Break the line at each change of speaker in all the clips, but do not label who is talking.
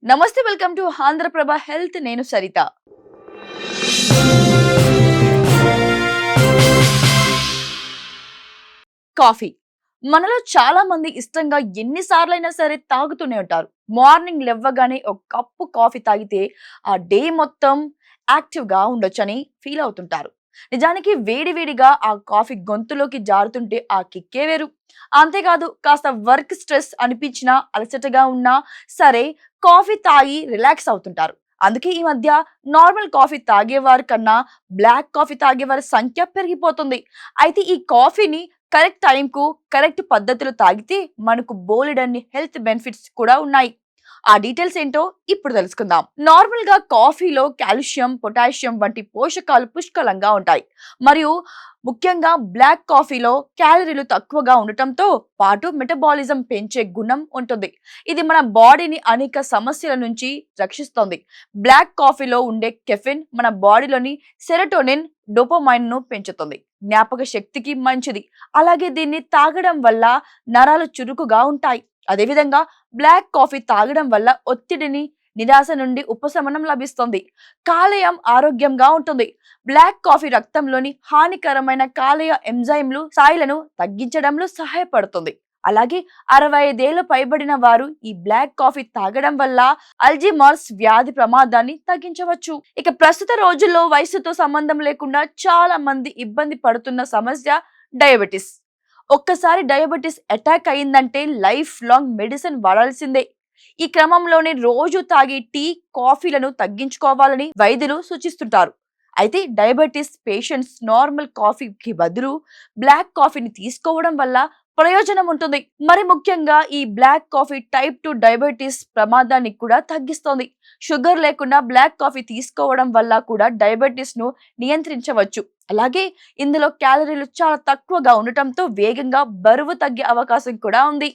నమస్తే, welcome to Andhraprabha health. నేను Saritha. Coffee మనలో చాలా మంది ఇష్టంగా ఎన్నిసార్లైనా సరే తాగుతూనే ఉంటారు. మార్నింగ్ లేవగానే ఒక కప్పు కాఫీ తాగితే ఆ డే మొత్తం యాక్టివ్‌గా ఉండొచ్చని ఫీల్ అవుతుంటారు. నిజానికి వేడి వేడిగా ఆ కాఫీ గొంతులోకి జారుతుంటే ఆ కిక్కే వేరు. అంతేకాదు, కాస్త వర్క్ స్ట్రెస్ అనిపించినా, అలసటగా ఉన్నా సరే కాఫీ తాగి రిలాక్స్ అవుతుంటారు. అందుకే ఈ మధ్య నార్మల్ కాఫీ తాగేవారి కన్నా బ్లాక్ కాఫీ తాగేవారి సంఖ్య పెరిగిపోతుంది. అయితే ఈ కాఫీని కరెక్ట్ టైంకు, కరెక్ట్ పద్ధతిలో తాగితే మనకు బోలెడన్ని హెల్త్ బెనిఫిట్స్ కూడా ఉన్నాయి. ఆ డీటెయిల్స్ ఏంటో ఇప్పుడు తెలుసుకుందాం. నార్మల్ గా కాఫీలో కాల్షియం, పొటాషియం వంటి పోషకాలు పుష్కలంగా ఉంటాయి. మరియు ముఖ్యంగా బ్లాక్ కాఫీలో క్యాలరీలు తక్కువగా ఉండటంతో పాటు మెటబాలిజం పెంచే గుణం ఉంటుంది. ఇది మన బాడీని అనేక సమస్యల నుంచి రక్షిస్తుంది. బ్లాక్ కాఫీలో ఉండే కెఫిన్ మన బాడీలోని సెరటోనిన్, డోపమైన్ ను పెంచుతుంది. జ్ఞాపక శక్తికి మంచిది. అలాగే దీన్ని తాగడం వల్ల నరాలు చురుకుగా ఉంటాయి. అదేవిధంగా బ్లాక్ కాఫీ తాగడం వల్ల ఒత్తిడిని, నిరాశ నుండి ఉపశమనం లభిస్తుంది. కాలేయం ఆరోగ్యంగా ఉంటుంది. బ్లాక్ కాఫీ రక్తంలోని హానికరమైన కాలేయ ఎంజైమ్లు స్థాయిలను తగ్గించడంలో సహాయపడుతుంది. అలాగే 65 ఏళ్లు పైబడిన వారు ఈ బ్లాక్ కాఫీ తాగడం వల్ల అల్జీమర్స్ వ్యాధి ప్రమాదాన్ని తగ్గించవచ్చు. ఇక ప్రస్తుత రోజుల్లో వయసుతో సంబంధం లేకుండా చాలా మంది ఇబ్బంది పడుతున్న సమస్య డయాబెటిస్. ఒక్కసారి డయాబెటిస్ అటాక్ అయిందంటే లైఫ్ లాంగ్ మెడిసిన్ వాడాల్సిందే. ఈ క్రమంలోనే రోజు తాగే టీ, కాఫీలను తగ్గించుకోవాలని వైద్యులు సూచిస్తుంటారు. అయితే డయాబెటిస్ పేషెంట్స్ నార్మల్ కాఫీకి బదులు బ్లాక్ కాఫీని తీసుకోవడం వల్ల ప్రయోజనం ఉంటుంది. మరి ముఖ్యంగా ఈ బ్లాక్ కాఫీ టైప్ 2 డయాబెటిస్ ప్రమాదాన్ని కూడా తగ్గిస్తుంది. షుగర్ లేకుండా బ్లాక్ కాఫీ తీసుకోవడం వల్ల కూడా డయాబెటిస్ ను నియంత్రించవచ్చు. అలాగే ఇందులో క్యాలరీలు చాలా తక్కువగా ఉండటంతో వేగంగా బరువు తగ్గే అవకాశం కూడా ఉంది.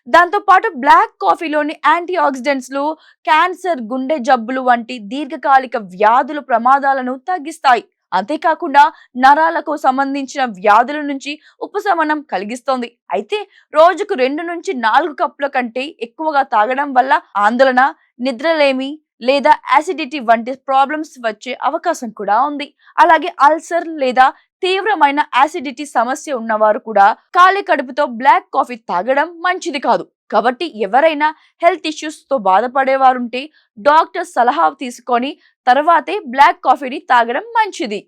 దాంతో పాటు బ్లాక్ కాఫీలోని యాంటీ ఆక్సిడెంట్స్‌లు క్యాన్సర్, గుండె జబ్బులు వంటి దీర్ఘకాలిక వ్యాధుల ప్రమాదాలను తగ్గిస్తాయి. అంతేకాకుండా నరాలకు సంబంధించిన వ్యాధుల నుంచి ఉపశమనం కలిగిస్తుంది. అయితే రోజుకు 2 నుంచి 4 కప్పుల కంటే ఎక్కువగా తాగడం వల్ల ఆందోళన, నిద్రలేమి లేదా యాసిడిటీ వంటి ప్రాబ్లమ్స్ వచ్చే అవకాశం కూడా ఉంది. అలాగే అల్సర్ లేదా తీవ్రమైన యాసిడిటీ సమస్య ఉన్నవారు కూడా ఖాళీ కడుపుతో బ్లాక్ కాఫీ తాగడం మంచిది కాదు. కాబట్టి ఎవరైనా హెల్త్ ఇష్యూస్ తో బాధపడేవారుంటే డాక్టర్ సలహా తీసుకొని తర్వాతే బ్లాక్ కాఫీని తాగడం మంచిది.